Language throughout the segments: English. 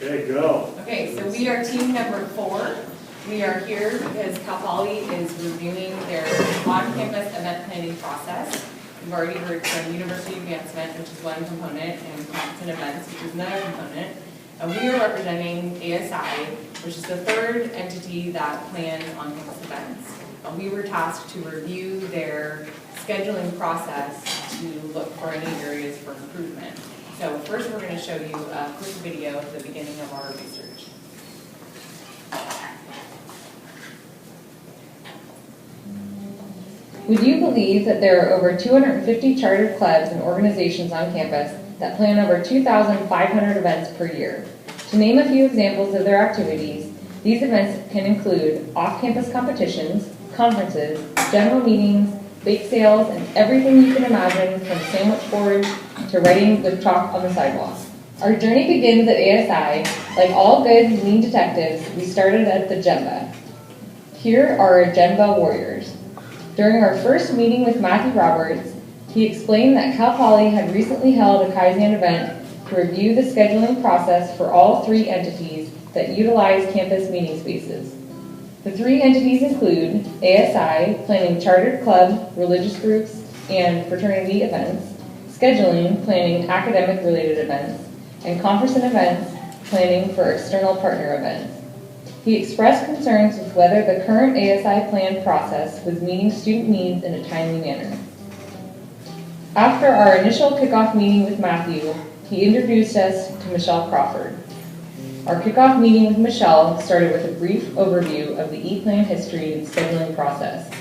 Okay, go. Okay, so we are team number 4. We are here because Cal Poly is reviewing their on-campus event planning process. We've already heard from University Advancement, which is one component, and Competent Events, which is another component. And we are representing ASI, which is the third entity that plans on-campus events. We were tasked to review their scheduling process to look for any areas for improvement. So first we're going to show you a quick video of the beginning of our research. Would you believe that there are over 250 chartered clubs and organizations on campus that plan over 2,500 events per year? To name a few examples of their activities, these events can include off-campus competitions, conferences, general meetings, bake sales, and everything you can imagine from sandwich boards to writing with chalk on the sidewalk. Our journey begins at ASI. Like all good lean detectives, we started at the Gemba. Here are our Gemba warriors. During our first meeting with Matthew Roberts, he explained that Cal Poly had recently held a Kaizen event to review the scheduling process for all 3 entities that utilize campus meeting spaces. The 3 entities include ASI, planning chartered club, religious groups, and fraternity events, scheduling, planning academic-related events, and conference and events, planning for external partner events. He expressed concerns with whether the current ASI plan process was meeting student needs in a timely manner. After our initial kickoff meeting with Matthew, he introduced us to Michelle Crawford. Our kickoff meeting with Michelle started with a brief overview of the E-Plan history and scheduling process.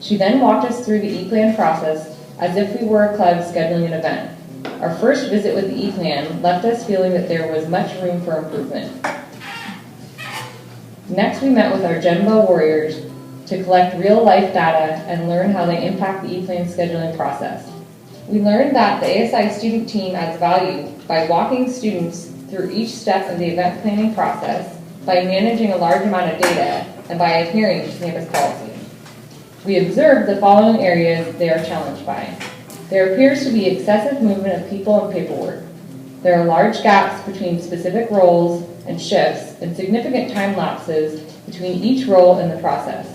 She then walked us through the E-Plan process as if we were a club scheduling an event. Our first visit with the E-Plan left us feeling that there was much room for improvement. Next, we met with our Gemba warriors to collect real-life data and learn how they impact the E-Plan scheduling process. We learned that the ASI student team adds value by walking students through each step of the event planning process, by managing a large amount of data, and by adhering to campus policy. We observed the following areas they are challenged by. There appears to be excessive movement of people and paperwork. There are large gaps between specific roles and shifts, and significant time lapses between each role in the process.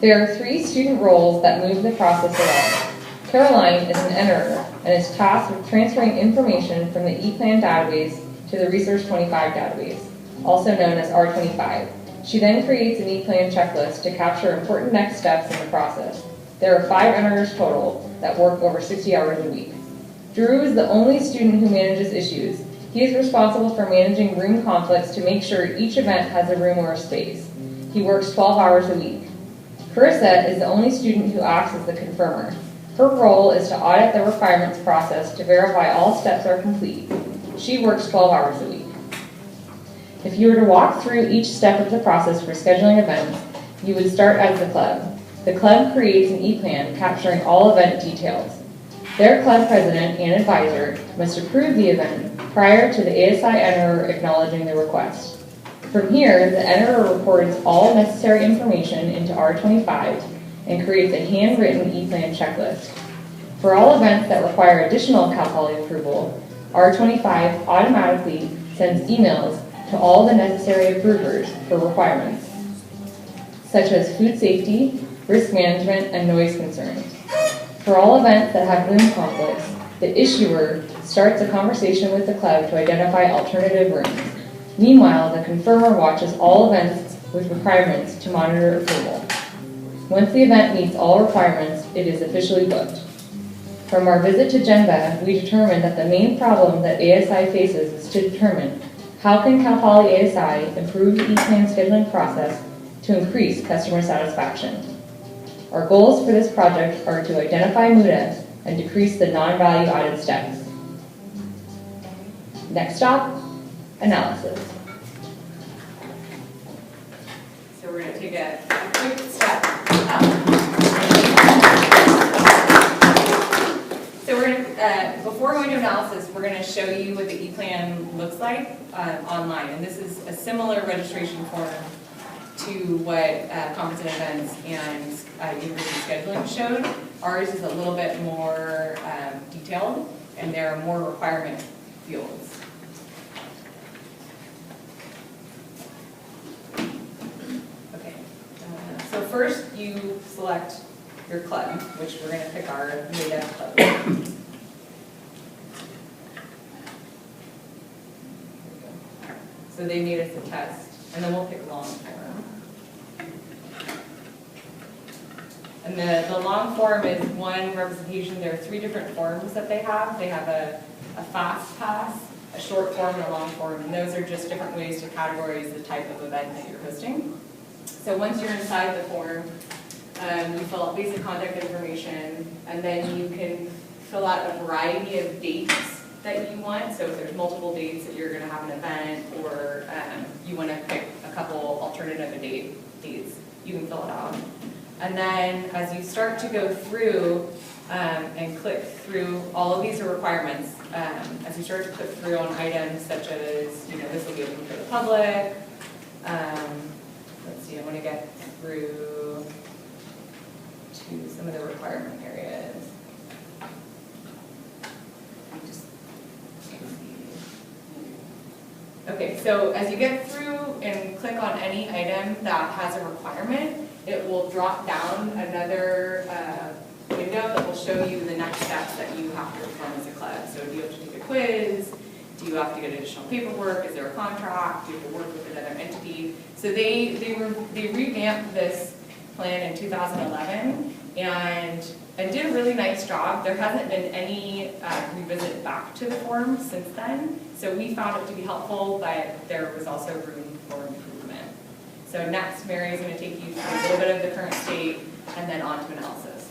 There are 3 student roles that move the process along. Caroline is an enterer and is tasked with transferring information from the E-Plan database to the Resource 25 database, also known as R25. She then creates an E-Plan checklist to capture important next steps in the process. There are 5 enterers total that work over 60 hours a week. Drew is the only student who manages issues. He is responsible for managing room conflicts to make sure each event has a room or a space. He works 12 hours a week. Carissa is the only student who acts as the confirmer. Her role is to audit the requirements process to verify all steps are complete. She works 12 hours a week. If you were to walk through each step of the process for scheduling events, you would start as the club. The club creates an E-Plan capturing all event details. Their club president and advisor must approve the event prior to the ASI enterer acknowledging the request. From here, the enterer records all necessary information into R25 and creates a handwritten E-Plan checklist. For all events that require additional Cal Poly approval, R25 automatically sends emails to all the necessary approvers for requirements, such as food safety, risk management, and noise concerns. For all events that have room conflicts, the issuer starts a conversation with the club to identify alternative rooms. Meanwhile, the confirmer watches all events with requirements to monitor approval. Once the event meets all requirements, it is officially booked. From our visit to Gemba, we determined that the main problem that ASI faces is to determine how can Cal Poly ASI improve the E-Plan scheduling process to increase customer satisfaction. Our goals for this project are to identify MUDA and decrease the non-value added steps. Next stop, analysis. So we're going to take a quick step up. So we're going to, before going to analysis, we're going to show you what the E-Plan looks like online. And this is a similar registration form to what conference and events and university scheduling showed. Ours is a little bit more detailed, and there are more requirement fields. you select your club, which we're going to pick our MBA club. So they made us a test, and then we'll pick long form. And the long form is one representation. There are 3 different forms that they have. They have a fast pass, a short form, and a long form. And those are just different ways to categorize the type of event that you're hosting. So once you're inside the form, you fill out basic contact information, and then you can fill out a variety of dates that you want. So if there's multiple dates that you're going to have an event, or you want to pick a couple alternative dates, you can fill it out. And then as you start to go through and click through, all of these are requirements. As you start to click through on items such as, this will be open for the public. Let's see, I want to get through to some of the requirement areas. Okay, so as you get through and click on any item that has a requirement, it will drop down another window that will show you the next steps that you have to perform as a club. So do you have to take a quiz? Do you have to get additional paperwork? Is there a contract? Do you have to work with another entity? So they revamped this plan in 2011 and did a really nice job. There hasn't been any revisit back to the form since then. So we found it to be helpful, but there was also room for improvement. So next, Mary is going to take you through a little bit of the current state and then on to analysis.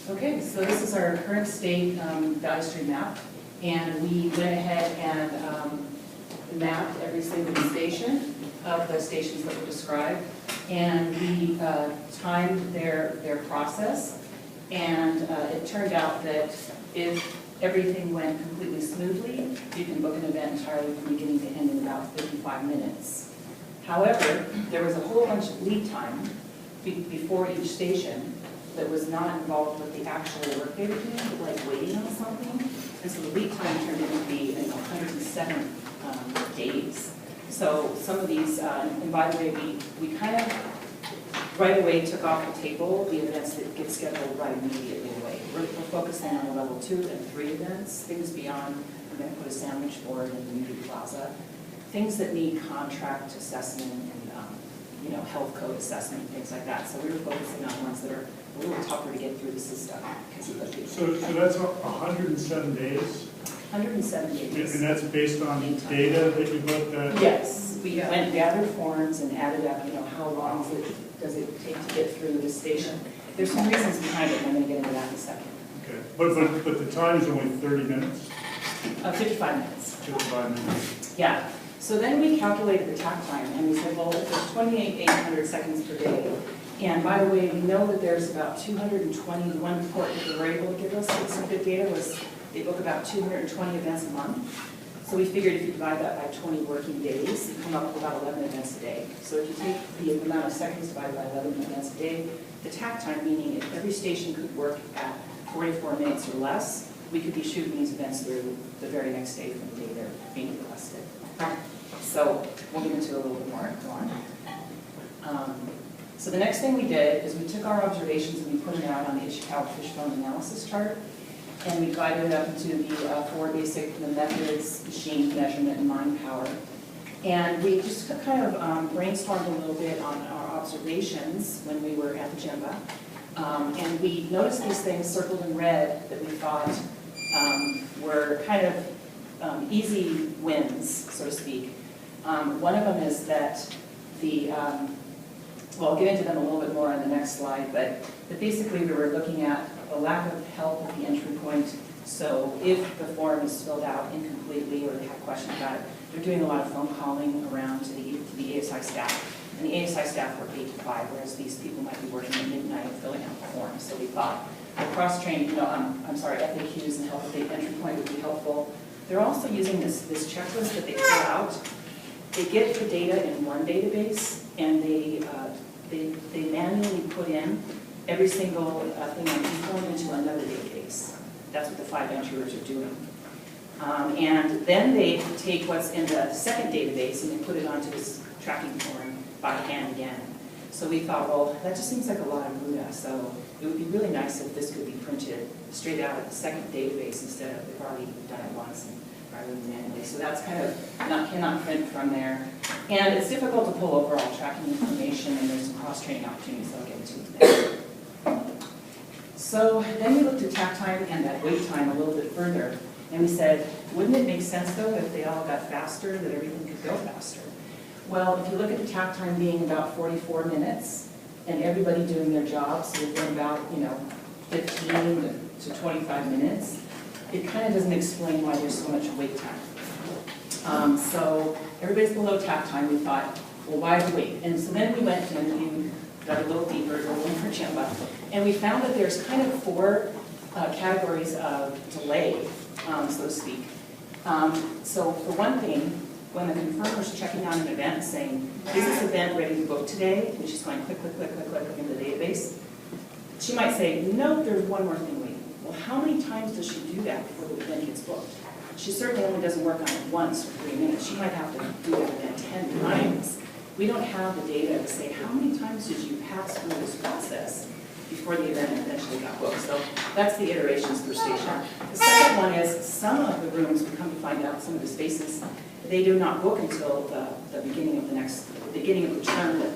Okay, so this is our current state value stream map, and we went ahead and mapped every single station of the stations that were described, and we timed their process, and it turned out that if everything went completely smoothly, you can book an event entirely from beginning to end in about 55 minutes. However, there was a whole bunch of lead time before each station that was not involved with the actual work they were doing, like waiting on something. And so the lead time turned into be 107 days. So some of these, and by the way, we kind of right away took off the table the events that get scheduled right immediately away. We're focusing on the level 2 and 3 events, things beyond, we're going to put a sandwich board in the Unity Plaza, things that need contract assessment and health code assessment, things like that. So we were focusing on ones that are a little tougher to get through the system because of the So that's 107 days? 107 days. And that's based on data that you looked at? Yes, we went and gathered forms and added up, how long does it take to get through the station. There's some reasons behind it, and I'm going to get into that in a second. Okay, but the time is only 30 minutes? 55 minutes. 55 minutes. Yeah. So then we calculated the takt time, and we said, well, if there's 28,800 seconds per day, and by the way, we know that there's about 220, one report that they were able to give us with some good data was they book about 220 events a month. So we figured if you divide that by 20 working days, you come up with about 11 events a day. So if you take the amount of seconds divided by 11 events a day, the takt time, meaning if every station could work at 44 minutes or less, we could be shooting these events through the very next day from the day they're being requested. So we'll get into a little bit more. Go on. So the next thing we did is we took our observations and we put them out on the Ishikawa fishbone analysis chart, and we divided it up into the 4 basic methods: machine, measurement, and mind power. And we just kind of brainstormed a little bit on our observations when we were at the Gemba. And we noticed these things circled in red that we thought were kind of easy wins, so to speak. One of them is that well, I'll get into them a little bit more on the next slide, but basically we were looking at a lack of help at the entry point. So if the form is filled out incompletely or they have questions about it, they're doing a lot of phone calling around to the ASI staff. And the ASI staff work 8 to 5, whereas these people might be working at midnight filling out the form. So we thought the cross-trained, FAQs and help at the entry point would be helpful. They're also using this checklist that they fill out. They get the data in one database, and they manually put in every single thing on eForm into another database. That's what the 5 enterers are doing. And then they take what's in the second database and they put it onto this tracking form, by hand again. So we thought, well, that just seems like a lot of Buddha, so it would be really nice if this could be printed straight out of the second database instead of, they've already done it once and rather than manually. So that's kind of, cannot print from there. And it's difficult to pull overall tracking information, and there's some cross-training opportunities I'll get into there. So then we looked at takt time and that wait time a little bit further, and we said, wouldn't it make sense though if they all got faster, that everything could go faster? Well, if you look at the takt time being about 44 minutes, and everybody doing their jobs within about, 15 to 25 minutes, it kind of doesn't explain why there's so much wait time. So everybody's below takt time, we thought, well, why wait? And so then we went and we got a little deeper, a little more Jamba, and we found that there's kind of 4 categories of delay, so to speak. So for one thing, when the confirmer's checking on an event saying, is this event ready to book today? And she's going click, click, click, click, click into the database. She might say, no, there's one more thing waiting. Well, how many times does she do that before the event gets booked? She certainly only doesn't work on it once for 3 minutes. She might have to do that event 10 times. We don't have the data to say, how many times did you pass through this process before the event eventually got booked? So that's the iterations per station. The second one is some of the rooms, we come to find out, some of the spaces, they do not book until the beginning of the term that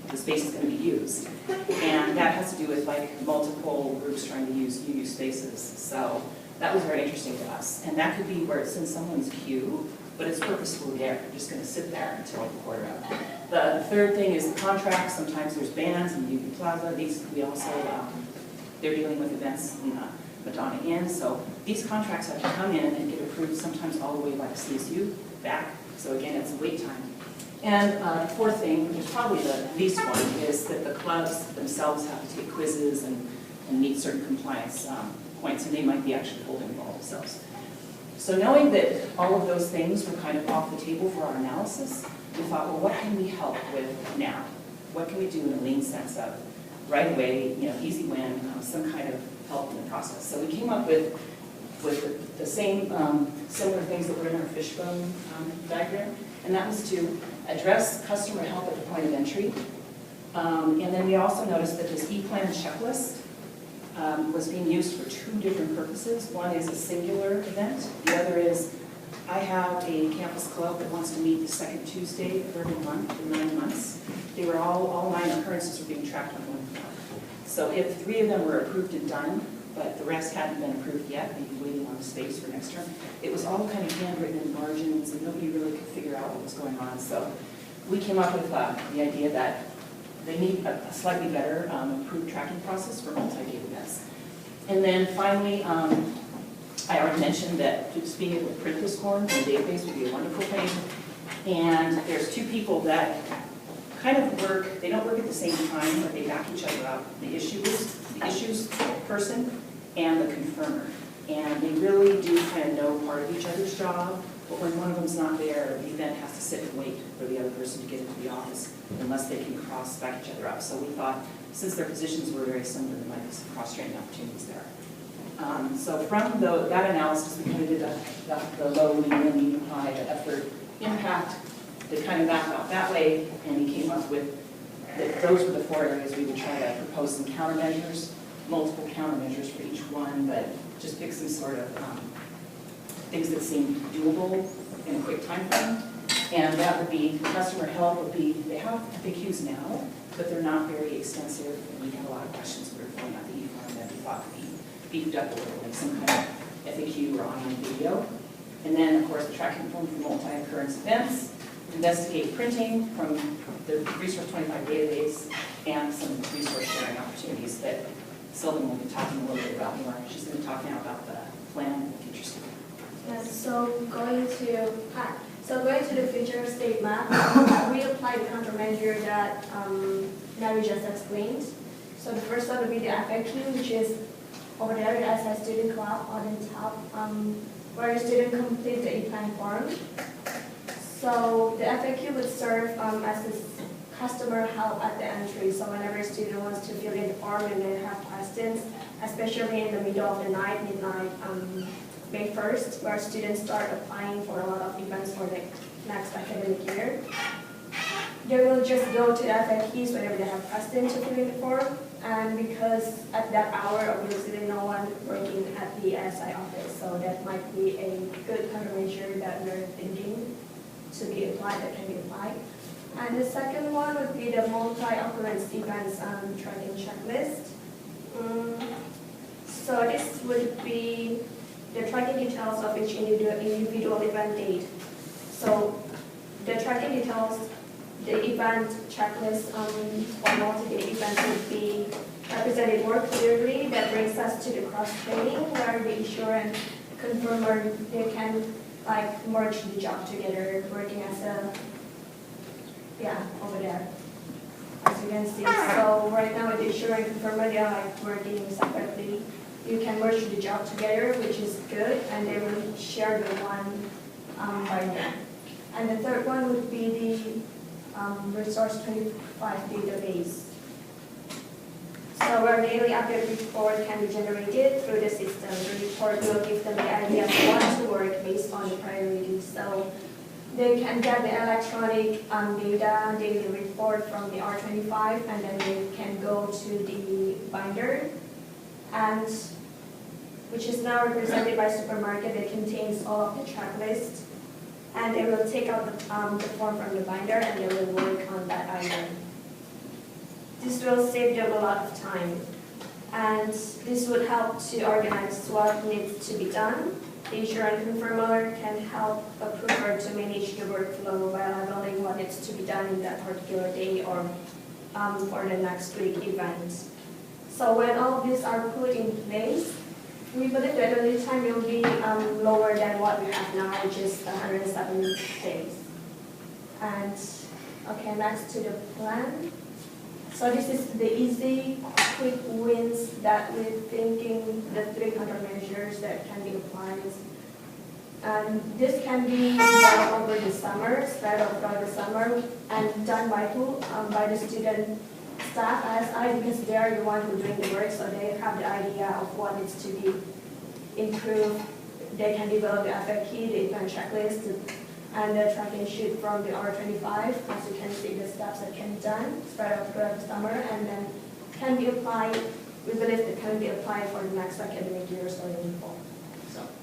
the space is going to be used. And that has to do with like multiple groups trying to use UU spaces. So that was very interesting to us. And that could be where it's in someone's queue, but it's purposefully there. They're just going to sit there until the quarter up. The third thing is the contracts. Sometimes there's bands in UU Plaza. These we also, they're dealing with events in Madonna Inn. So these contracts have to come in and get approved sometimes all the way by the CSU back. So again, it's a wait time. And the fourth thing, which is probably the least one, is that the clubs themselves have to take quizzes and meet certain compliance points, and they might be actually pulled involved themselves. So knowing that all of those things were kind of off the table for our analysis, we thought, well, what can we help with now? What can we do in a lean sense of right away, easy win, some kind of help in the process? So we came up with the same similar things that were in our fishbone diagram, and that was to address customer help at the point of entry. And then we also noticed that this e-plan checklist was being used for 2 different purposes. One is a singular event. The other is, I have a campus club that wants to meet the second Tuesday of every month for 9 months. They were all 9 occurrences were being tracked on one form. So if 3 of them were approved and done, but the rest hadn't been approved yet, maybe waiting on the space for next term, it was all kind of handwritten in margins, and nobody really could figure out what was going on. So we came up with the idea that they need a slightly better approved tracking process for multi-day events. And then finally, I already mentioned that just being able to print this form in the database would be a wonderful thing. And there's 2 people that kind of work, they don't work at the same time, but they back each other up. The issues person and the confirmer. And they really do kind of know part of each other's job, but when one of them's not there, the event has to sit and wait for the other person to get into the office unless they can back each other up. So we thought, since their positions were very similar, there might be some cross-training opportunities there. So from that analysis, we kind of did the low, medium, high, the effort, impact, to kind of map out that way, and we came up with that those were the 4 areas we would try to propose some countermeasures, multiple countermeasures for each one, but just pick some sort of things that seem doable in a quick time frame. And that would be, customer help would be, they have FAQs now, but they're not very extensive, and we had a lot of questions we were filling out the e-form that we thought could be beefed up a little, like some kind of FAQ or online video. And then, of course, the tracking form for multi-occurrence events, investigate printing from the Resource 25 database, and some resource sharing opportunities that Sylvan will be talking a little bit about more. She's going to talk now about the plan and the future state. Yeah, so going to the future state map, we applied the countermeasure that Mary just explained. So the first one would be the FAQ, which is over there, the SI student club on the top, where the student complete the e-plan form. So the FAQ would serve as this customer help at the entry. So whenever a student wants to fill in the form and then have questions, especially in the middle of the night, midnight, May 1st, where students start applying for a lot of events for the next academic year. they will just go to the FAQs whenever they have questions to fill in the form. And because at that hour, obviously, no one working at the ASI office, so that might be a good countermeasure that we're thinking to be applied, that can be applied. And the second one would be the multi-occurrence events tracking checklist. So this would be the tracking details of each individual event date. So the tracking details, the event checklist for multi-day events would be represented more clearly. That brings us to the cross-training, where the issuer and confirmer, they can like merge the job together, working as a, over there, as you can see. So right now with the issuer and confirmer, they are like working separately. You can merge the job together, which is good, and they will share the one binder. And the third one would be the Resource 25 database. So our daily update report can be generated through the system. The report will give them the idea of what to work based on the priorities. So they can get the electronic data daily report from the R25, and then they can go to the binder, and which is now represented by supermarket. It contains all of the checklist, and they will take out the form from the binder, and they will work on that item. This will save them a lot of time, and this would help to organize what needs to be done. The issuer and confirmer can help approver to manage the workflow by labeling what needs to be done in that particular day or for the next week event. So when all of these are put in place, we believe that the lead time will be lower than what we have now, which is 107 days. And okay, next to the plan. So this is the easy, quick wins that we're thinking, the 3 countermeasures that can be applied. And this can be done over the summer, spread over the summer, and done by who? By the student staff ASI, because they are the one who doing the work, so they have the idea of what needs to be improved. They can develop the FAQ, the event checklist, and the tracking sheet from the R25. As you can see, the steps that can be done, spread out throughout the summer, and then can be applied. We believe it can be applied for the next academic year starting in fall.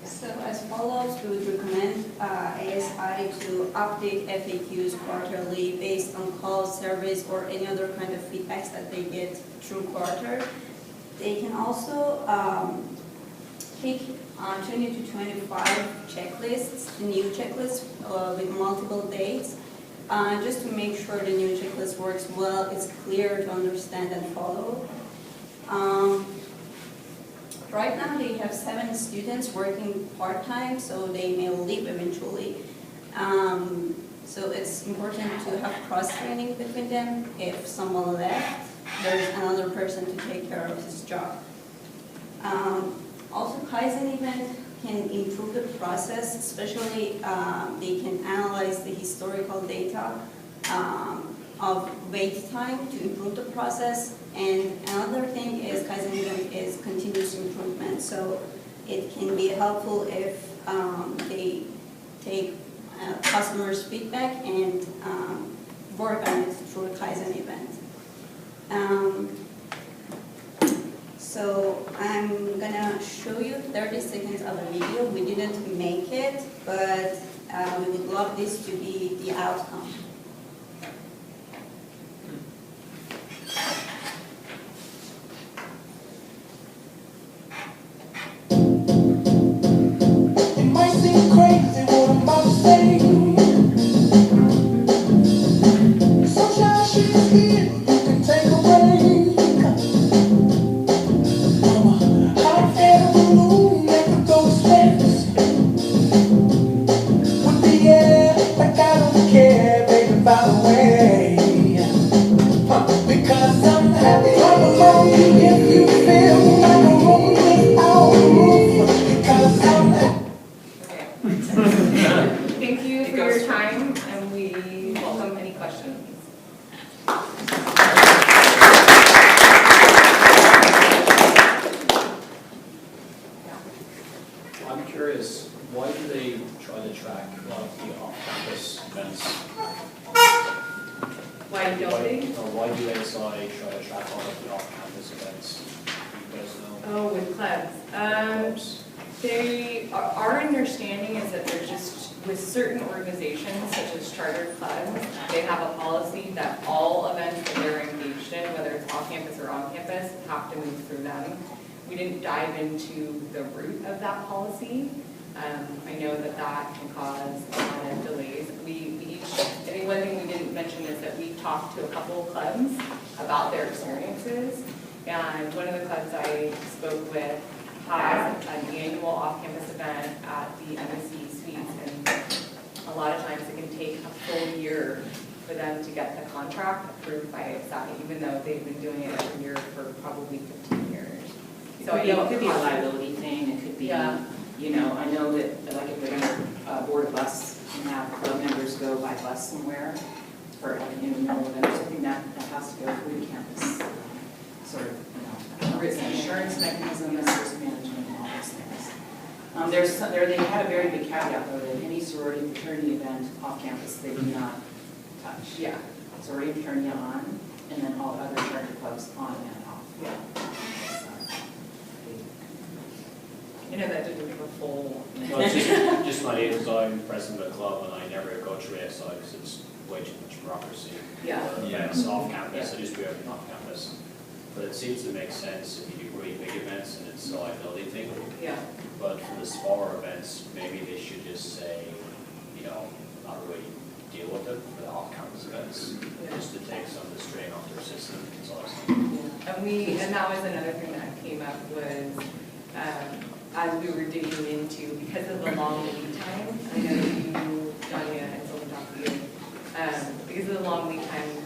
So as follows, we would recommend ASI to update FAQs quarterly based on calls, surveys, or any other kind of feedbacks that they get through quarter. They can also pick 20 to 25 checklists, new checklists with multiple dates, just to make sure the new checklist works well, it's clear to understand and follow. Right now they have 7 students working part-time, so they may leave eventually. So it's important to have cross-training between them. If someone left, there's another person to take care of his job. Also, Kaizen event can improve the process, especially they can analyze the historical data of wait time to improve the process. And another thing is Kaizen event is continuous improvement. So it can be helpful if they take customers' feedback and work on it through a Kaizen event. So I'm gonna show you 30 seconds of a video. We didn't make it, but we would love this to be the outcome. It might seem crazy what I'm about to say. Sunshine, she's here, you can take a break. Hot air balloon that could go to space. With the air, like I don't care, baby. why do ASI try to track all of the off-campus events? Do you guys know? Oh, with clubs. Clubs? Our understanding is that they're just, with certain organizations such as charter clubs, they have a policy that all events that they're engaged in, whether it's off campus or on campus, have to move through them. We didn't dive into the root of that policy. I know that that can cause a lot of delays. I think one thing we didn't mention is that we talked to a couple of clubs about their experiences. And one of the clubs I spoke with has an annual off-campus event at the MSC Suites, and a lot of times it can take a full year for them to get the contract approved by ASI, even though they've been doing it every year for probably 15 years. So I know It could be a liability thing, it could be, Yeah. you know, I know that, like, if they're gonna board a bus and have club members go by bus somewhere for like an intramural event or something, that has to go through the campus. Sort of, you know, risk insurance mechanism, risk management, and all those things. They had a very big caveat though, that any sorority fraternity event off campus, they do not touch. Yeah. Sorority fraternity on, and then all other charter clubs on and off. Yeah. So, I know that didn't give a full. No, it's just my age, because I'm president of a club and I never go through ASI because it's way too much bureaucracy. Yeah. Events off campus, I just do everything off campus. But it seems to make sense if you do really big events and it's a liability thing. Yeah. But for the smaller events, maybe they should just say, you know, not really deal with it for the off-campus events, just to take some of the strain off their system. That's all I'm saying. And that was another thing that came up was, as we were digging into, because of the long lead time, I know you, Tanya, and someone talked to you, because of the long lead time,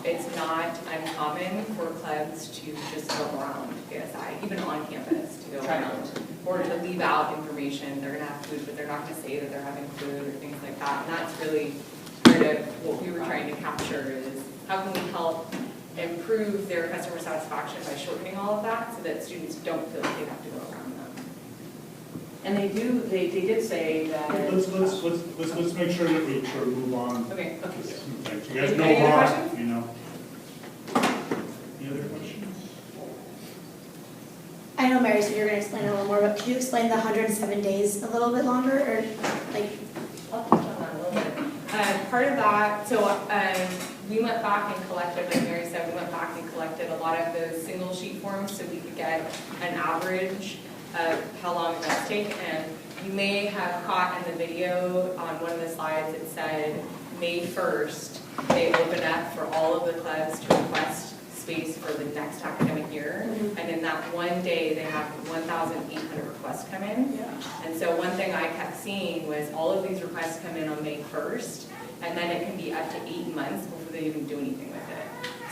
it's not uncommon for clubs to just go around ASI, even on campus, to go around, or to leave out information. They're going to have food, but they're not going to say that they're having food or things like that. And that's really part of what we were trying to capture is how can we help improve their customer satisfaction by shortening all of that so that students don't feel like they have to go around them. And they did say that. Let's make sure that we sort of move on. Okay. Thanks. You guys Any know other why, questions? you know. Any other questions? I know Mary said you're going to explain it a little more, but could you explain the 107 days a little bit longer, or like? I'll touch on that a little bit. Part of that, so we went back and collected, like Mary said, we went back and collected a lot of those single sheet forms so we could get an average of how long events take. And you may have caught in the video on one of the slides, it said May 1st, they open up for all of the clubs to request space for the next academic year. And in that one day, they have 1,800 requests come in. And so one thing I kept seeing was all of these requests come in on May 1st, and then it can be up to 8 months before they even do anything with it.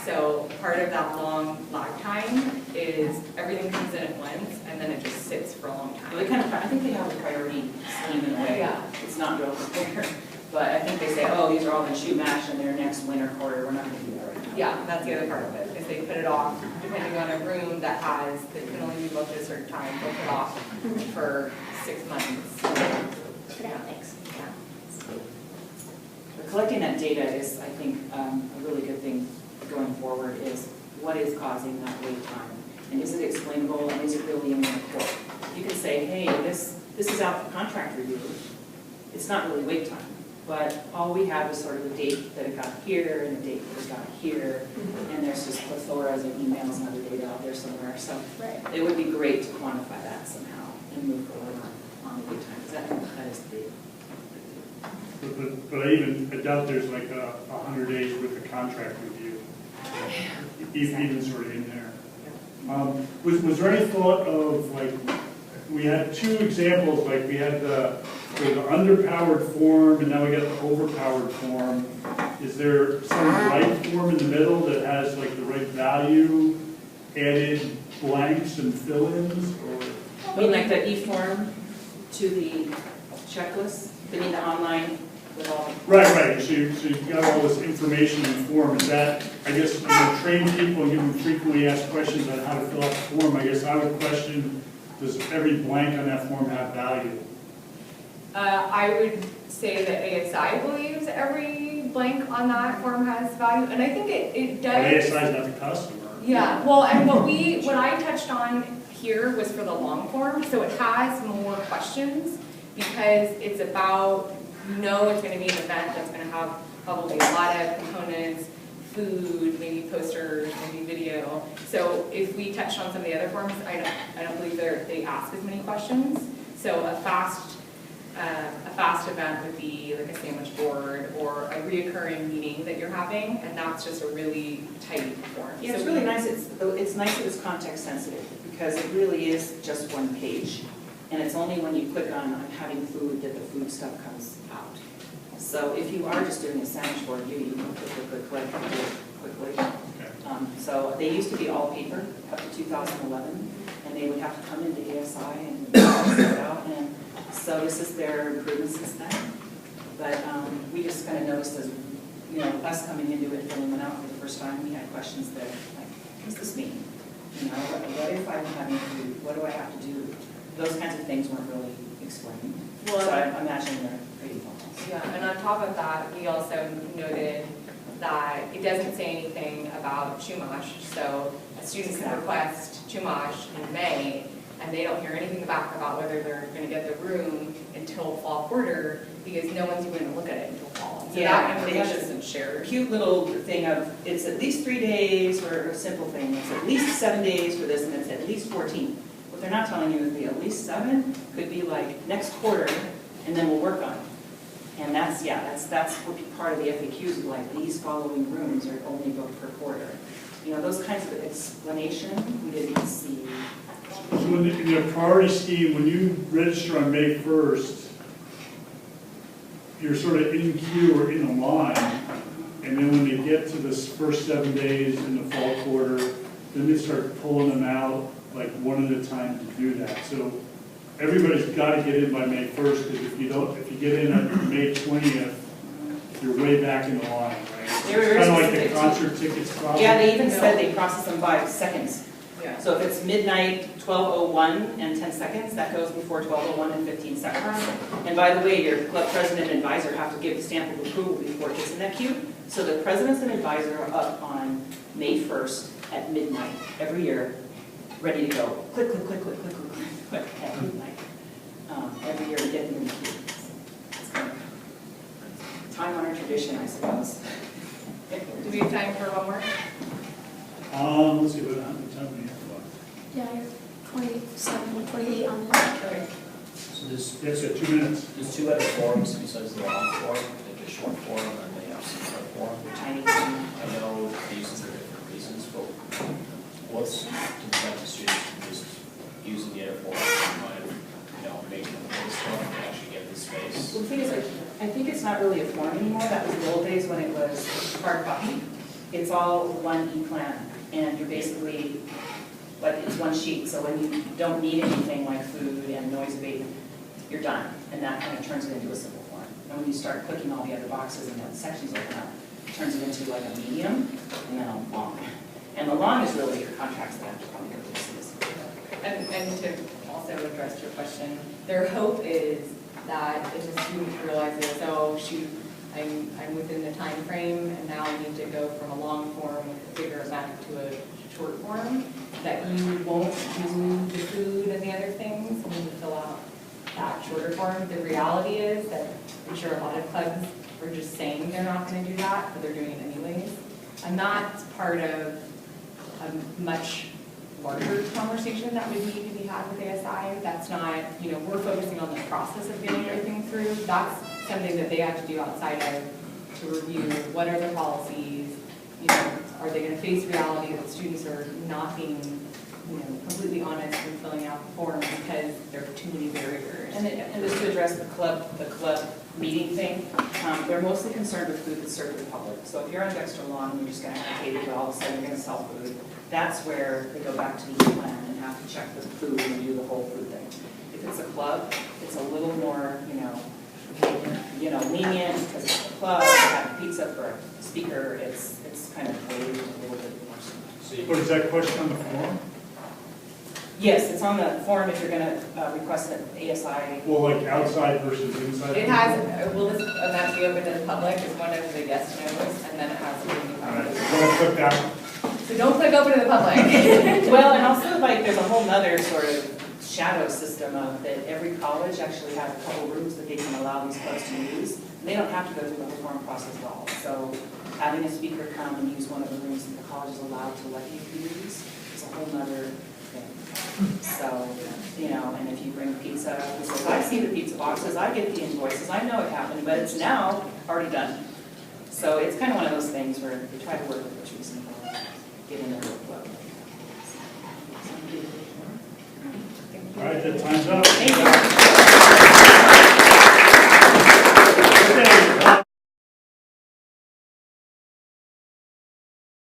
So part of that long lag time is everything comes in at once, and then it just sits for a long time. They kind of, I think they have a priority scheme in a way. Yeah. It's not real clear, but I think they say, oh, these are all going to shoot match in their next winter quarter. We're not going to do that right now. Yeah, that's the other part of it, is they put it off, depending on a room that can only be booked at a certain time, they'll put it off for 6 months. Yeah, thanks. But collecting that data is, I think, a really good thing going forward is what is causing that wait time? And is it explainable, and is it really in the report? You can say, hey, this is out for contract review. It's not really wait time, but all we have is sort of the date that it got here and the date that it got here, and there's just plethora of emails and other data out there somewhere. So it would be great to quantify that somehow and move forward on the wait time, because that is the But I doubt there's like 100 days worth of contract review, even sort of in there. Was there any thought of, like, we had two examples, like we had the underpowered form and now we got the overpowered form. Is there some right form in the middle that has like the right value, added blanks and fill-ins? I mean, like the e-form to the checklist, I mean the online with all. Right. So you've got all this information in the form. Is that, I guess, train people and give them frequently asked questions on how to fill out the form. I guess I would question, does every blank on that form have value? I would say that ASI believes every blank on that form has value, and I think it But does. ASI is not the customer. Yeah, well, and what I touched on here was for the long form, so it has more questions because it's about, it's gonna be an event that's gonna have probably a lot of components, food, maybe posters, maybe video. So if we touched on some of the other forms, I don't believe they ask as many questions. So a fast event would be like a sandwich board or a reoccurring meeting that you're having, and that's just a really tight form. Yeah, it's really nice, it's nice that it's context sensitive, because it really is just one page, and it's only when you click on I'm having food that the food stuff comes out. So if you are just doing a sandwich board, you can click quickly. Okay. So they used to be all paper up to 2011, and they would have to come into ASI and sort it out, and so this is their improvement since then. But we just kind of noticed as, us coming into it, filling them out for the first time, we had questions that, like, what does this mean? What if I'm having food? What do I have to do? Those kinds of things weren't really explained. Well, so I imagine they're pretty helpful. Yeah, and on top of that, we also noted that it doesn't say anything about Chumash. So a student can request Chumash in May, and they don't hear anything back about whether they're going to get the room until fall quarter, because no one's even going to look at it until fall. So that information isn't shared. Cute little thing of, it's at least 3 days, or a simple thing, it's at least 7 days for this, and it's at least 14. What they're not telling you is the at least 7 could be like next quarter, and then we'll work on it. And that's what part of the FAQs are like, these following rooms are only booked per quarter. Those kinds of explanation we didn't see. So in the priority scheme, when you register on May 1st, you're sort of in queue or in a line, and then when they get to this first 7 days in the fall quarter, then they start pulling them out like one at a time to do that. So everybody's got to get in by May 1st, because if you get in on May 20th, you're way back in the line, right? It's kind of like the concert tickets problem. Yeah, they even said they process them by seconds. Yeah. So if it's midnight, 12:01 and 10 seconds, that goes before 12:01 and 15 seconds. And by the way, your club president and advisor have to give the stamp of approval before it gets in that queue. So the presidents and advisor are up on May 1st at midnight every year, ready to go. Click, click, click, click, click, click, click, click at midnight. Every year to get them in the queue. It's kind of time-honored tradition, I suppose. Do we have time for one more? Let's see what time we have. Yeah, you're 27 or 28 on that. Okay. So there's, Yes, 2 minutes. there's 2 other forms besides the long form, like the short form and the short form. Tiny. I know these are for different reasons, but what's to prevent the students from just using the other form and kind of, making them this form and actually get the space? Well, the thing is, I think it's not really a form anymore. That was the old days when it was hard copy. It's all one e-plan, and you're basically, like, it's one sheet. So when you don't need anything like food and noise abatement, you're done, and that kind of turns it into a simple form. And when you start clicking all the other boxes and the sections open up, it turns it into like a medium and then a long. And the long is really your contracts that have to probably go to the citizen. And to also address your question, their hope is that if the student realizes, oh shoot, I'm within the time frame, and now I need to go from a long form with a bigger event to a short form, that you won't do the food and the other things, and you fill out that shorter form. The reality is that I'm sure a lot of clubs are just saying they're not going to do that, but they're doing it anyways. And that's part of a much larger conversation that would need to be had with ASI. That's not, we're focusing on the process of getting everything through. That's something that they have to do outside of, to review what are their policies, are they going to face reality that students are not being, completely honest in filling out the form because there are too many barriers. And just to address the club meeting thing, they're mostly concerned with food that's served to the public. So if you're on Dexter Lawn and you're just going to have catered, but all of a sudden you're going to sell food, that's where they go back to the plan and have to check the food and do the whole food thing. If it's a club, it's a little more, lenient because it's a club. They have pizza for a speaker. It's kind of waived a little bit more. What is that question on the form? Yes, it's on the form if you're gonna request an ASI. Well, like outside versus inside? It has, will this event be open to the public is one of the yes nos, and then it has a meeting. All right, don't click that. So don't click open to the public. Well, and also like there's a whole nother sort of shadow system of that every college actually has a couple rooms that they can allow these clubs to use. And they don't have to go through the whole form process at all. So having a speaker come and use one of the rooms that the college is allowed to let you use is a whole nother thing. So, you know, and if you bring pizza, because I see the pizza boxes, I get the invoices, I know it happened, but it's now already done. So it's kind of one of those things where they try to work with what's reasonable, get in their workflow. All right, that time's up. Thank you.